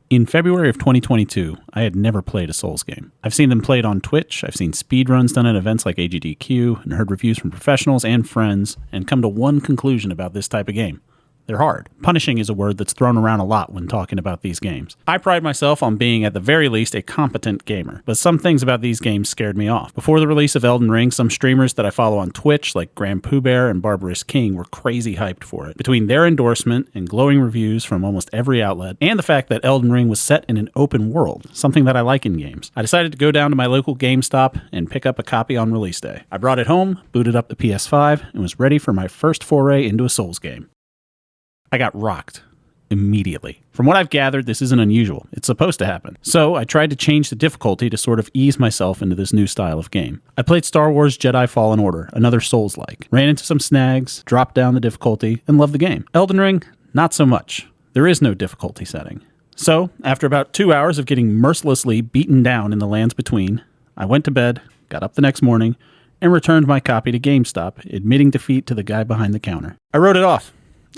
In February of 2022, I had never played a Souls game. I've seen them played on Twitch, I've seen speedruns done at events like AGDQ, and heard reviews from professionals and friends, and come to one conclusion about this type of game. They're hard. Punishing is a word that's thrown around a lot when talking about these games. I pride myself on being, at the very least, a competent gamer, but some things about these games scared me off. Before the release of Elden Ring, some streamers that I follow on Twitch, like Grand Pooh Bear and Barbarous King, were crazy hyped for it. Between their endorsement and glowing reviews from almost every outlet, and the fact that Elden Ring was set in an open world, something that I like in games, I decided to go down to my local GameStop and pick up a copy on release day. I brought it home, booted up the PS5, and was ready for my first foray into a Souls game. I got rocked immediately. From what I've gathered, this isn't unusual. It's supposed to happen. So I tried to change the difficulty to sort of ease myself into this new style of game. I played Star Wars Jedi Fallen Order, another Souls-like, ran into some snags, dropped down the difficulty, and loved the game. Elden Ring, not so much. There is no difficulty setting. So, after about 2 hours of getting mercilessly beaten down in the lands between, I went to bed, got up the next morning, and returned my copy to GameStop, admitting defeat to the guy behind the counter. I wrote it off.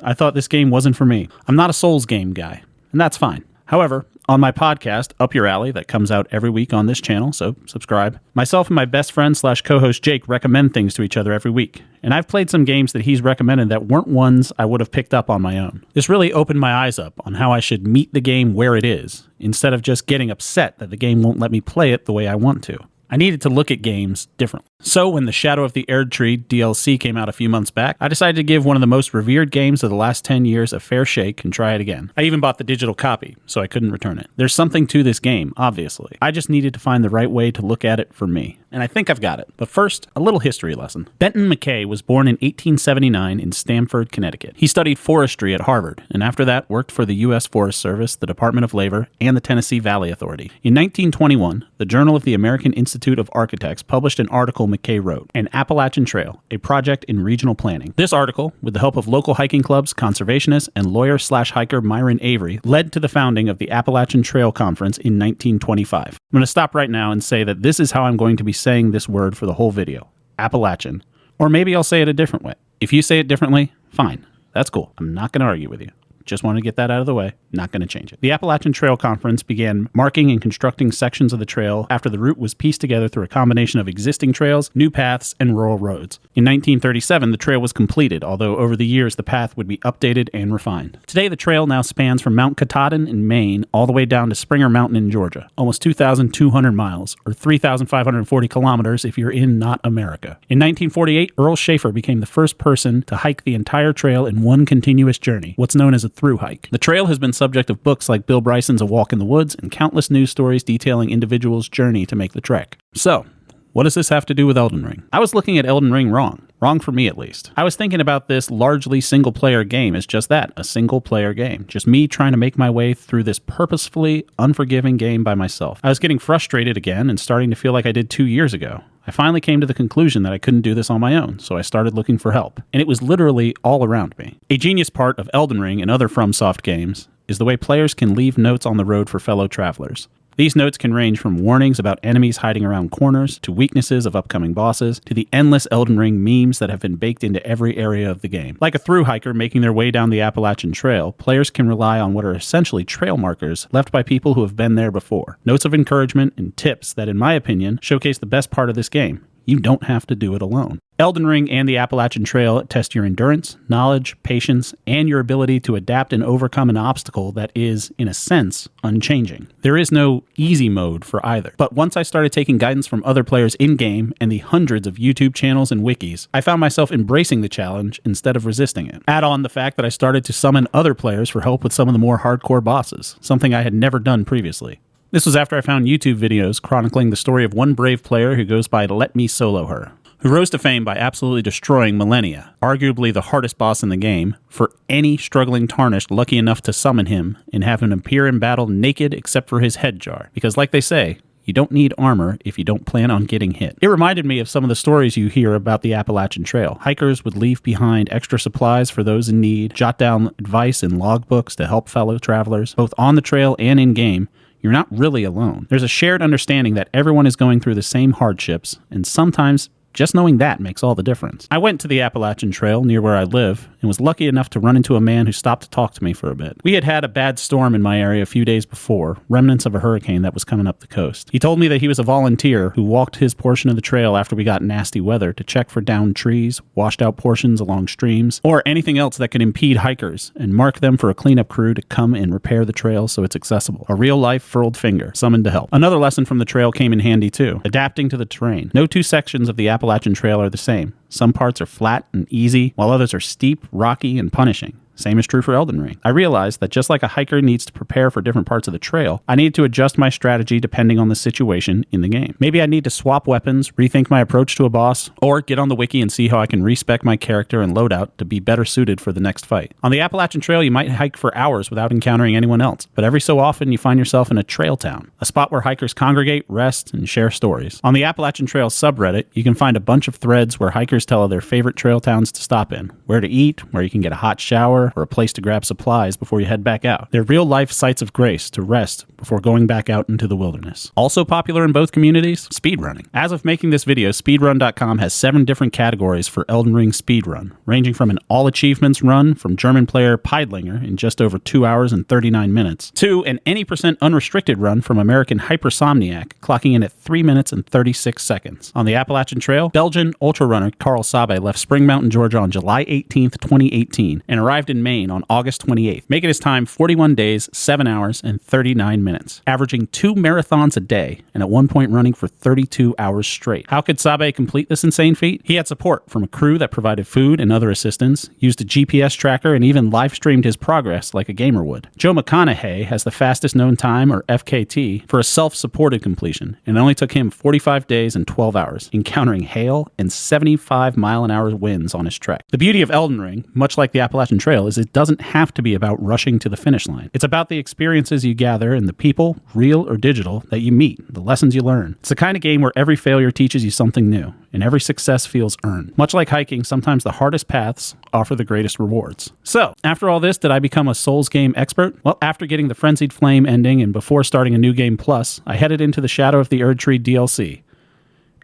I thought this game wasn't for me. I'm not a Souls game guy, and that's fine. However, on my podcast, Up Your Alley, that comes out every week on this channel, so subscribe, myself and my best friend / co-host Jake recommend things to each other every week, and I've played some games that he's recommended that weren't ones I would have picked up on my own. This really opened my eyes up on how I should meet the game where it is, instead of just getting upset that the game won't let me play it the way I want to. I needed to look at games differently. So when the Shadow of the Erdtree DLC came out a few months back, I decided to give one of the most revered games of the last 10 years a fair shake and try it again. I even bought the digital copy, so I couldn't return it. There's something to this game, obviously. I just needed to find the right way to look at it for me. And I think I've got it. But first, a little history lesson. Benton McKay was born in 1879 in Stamford, Connecticut. He studied forestry at Harvard, and after that worked for the U.S. Forest Service, the Department of Labor, and the Tennessee Valley Authority. In 1921, the Journal of the American Institute of Architects published an article McKay wrote, An Appalachian Trail, a project in regional planning. This article, with the help of local hiking clubs, conservationists, and lawyer/hiker Myron Avery, led to the founding of the Appalachian Trail Conference in 1925. I'm going to stop right now and say that this is how I'm going to be saying this word for the whole video. Appalachian. Or maybe I'll say it a different way. If you say it differently, fine. That's cool. I'm not going to argue with you. Just want to get that out of the way. Not going to change it. The Appalachian Trail Conference began marking and constructing sections of the trail after the route was pieced together through a combination of existing trails, new paths, and rural roads. In 1937, the trail was completed, although over the years the path would be updated and refined. Today, the trail now spans from Mount Katahdin in Maine all the way down to Springer Mountain in Georgia, almost 2,200 miles, or 3,540 kilometers if you're in not America. In 1948, Earl Schaefer became the first person to hike the entire trail in one continuous journey, what's known as a through hike. The trail has been subject of books like Bill Bryson's A Walk in the Woods and countless news stories detailing individuals' journey to make the trek. So, what does this have to do with Elden Ring? I was looking at Elden Ring wrong. Wrong for me, at least. I was thinking about this largely single-player game as just that, a single-player game. Just me trying to make my way through this purposefully unforgiving game by myself. I was getting frustrated again and starting to feel like I did 2 years ago. I finally came to the conclusion that I couldn't do this on my own, so I started looking for help. And it was literally all around me. A genius part of Elden Ring and other FromSoft games is the way players can leave notes on the road for fellow travelers. These notes can range from warnings about enemies hiding around corners, to weaknesses of upcoming bosses, to the endless Elden Ring memes that have been baked into every area of the game. Like a thru hiker making their way down the Appalachian Trail, players can rely on what are essentially trail markers left by people who have been there before. Notes of encouragement and tips that, in my opinion, showcase the best part of this game. You don't have to do it alone. Elden Ring and the Appalachian Trail test your endurance, knowledge, patience, and your ability to adapt and overcome an obstacle that is, in a sense, unchanging. There is no easy mode for either. But once I started taking guidance from other players in-game and the hundreds of YouTube channels and wikis, I found myself embracing the challenge instead of resisting it. Add on the fact that I started to summon other players for help with some of the more hardcore bosses, something I had never done previously. This was after I found YouTube videos chronicling the story of one brave player who goes by Let Me Solo Her, who rose to fame by absolutely destroying Millennia, arguably the hardest boss in the game, for any struggling Tarnished lucky enough to summon him and have him appear in battle naked except for his head jar. Because like they say, you don't need armor if you don't plan on getting hit. It reminded me of some of the stories you hear about the Appalachian Trail. Hikers would leave behind extra supplies for those in need, jot down advice in logbooks to help fellow travelers, both on the trail and in-game. You're not really alone. There's a shared understanding that everyone is going through the same hardships, and sometimes Just knowing that makes all the difference. I went to the Appalachian Trail near where I live and was lucky enough to run into a man who stopped to talk to me for a bit. We had had a bad storm in my area a few days before, remnants of a hurricane that was coming up the coast. He told me that he was a volunteer who walked his portion of the trail after we got nasty weather to check for downed trees, washed out portions along streams, or anything else that could impede hikers, and mark them for a cleanup crew to come and repair the trail so it's accessible. A real-life furled finger, summoned to help. Another lesson from the trail came in handy too, adapting to the terrain. No two sections of the Appalachian Trail are the same. Some parts are flat and easy, while others are steep, rocky, and punishing. Same is true for Elden Ring. I realized that just like a hiker needs to prepare for different parts of the trail, I need to adjust my strategy depending on the situation in the game. Maybe I need to swap weapons, rethink my approach to a boss, or get on the wiki and see how I can respec my character and loadout to be better suited for the next fight. On the Appalachian Trail, you might hike for hours without encountering anyone else, but every so often you find yourself in a trail town, a spot where hikers congregate, rest, and share stories. On the Appalachian Trail subreddit, you can find a bunch of threads where hikers tell of their favorite trail towns to stop in, where to eat, where you can get a hot shower, or a place to grab supplies before you head back out. They're real-life sites of grace to rest before going back out into the wilderness. Also popular in both communities, speedrunning. As of making this video, speedrun.com has 7 different categories for Elden Ring speedrun, ranging from an all-achievements run from German player Peidlinger in just over 2 hours and 39 minutes, to an any percent unrestricted run from American Hypersomniac, clocking in at 3 minutes and 36 seconds. On the Appalachian Trail, Belgian ultrarunner Carl Sabe left Spring Mountain, Georgia on July 18th, 2018, and arrived in Maine on August 28th, making his time 41 days, 7 hours, and 39 minutes, averaging 2 marathons a day, and at one point running for 32 hours straight. How could Sabe complete this insane feat? He had support from a crew that provided food and other assistance, used a GPS tracker, and even live-streamed his progress like a gamer would. Joe McConaughey has the fastest known time, or FKT, for a self-supported completion, and it only took him 45 days and 12 hours, encountering hail and 75-mile-an-hour winds on his trek. The beauty of Elden Ring, much like the Appalachian Trail, is it doesn't have to be about rushing to the finish line. It's about the experiences you gather and the people, real or digital, that you meet, the lessons you learn. It's the kind of game where every failure teaches you something new, and every success feels earned. Much like hiking, sometimes the hardest paths offer the greatest rewards. So, after all this, did I become a Souls game expert? Well, after getting the Frenzied Flame ending and before starting a New Game Plus, I headed into the Shadow of the Erdtree DLC,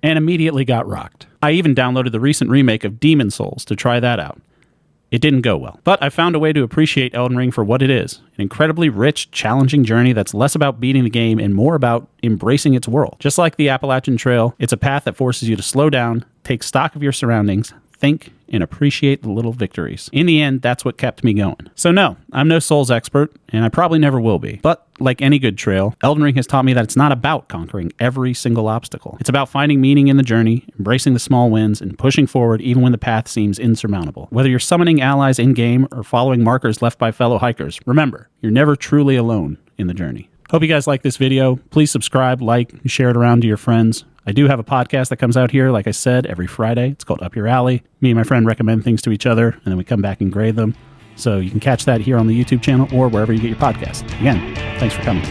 and immediately got rocked. I even downloaded the recent remake of Demon Souls to try that out. It didn't go well. But I found a way to appreciate Elden Ring for what it is, an incredibly rich, challenging journey that's less about beating the game and more about embracing its world. Just like the Appalachian Trail, it's a path that forces you to slow down, take stock of your surroundings, think, and appreciate the little victories. In the end, that's what kept me going. So no, I'm no Souls expert, and I probably never will be. But like any good trail, Elden Ring has taught me that it's not about conquering every single obstacle. It's about finding meaning in the journey, embracing the small wins, and pushing forward even when the path seems insurmountable. Whether you're summoning allies in-game or following markers left by fellow hikers, remember, you're never truly alone in the journey. Hope you guys like this video. Please subscribe, like, and share it around to your friends. I do have a podcast that comes out here, like I said, every Friday. It's called Up Your Alley. Me and my friend recommend things to each other, and then we come back and grade them. So you can catch that here on the YouTube channel or wherever you get your podcast. Again, thanks for coming.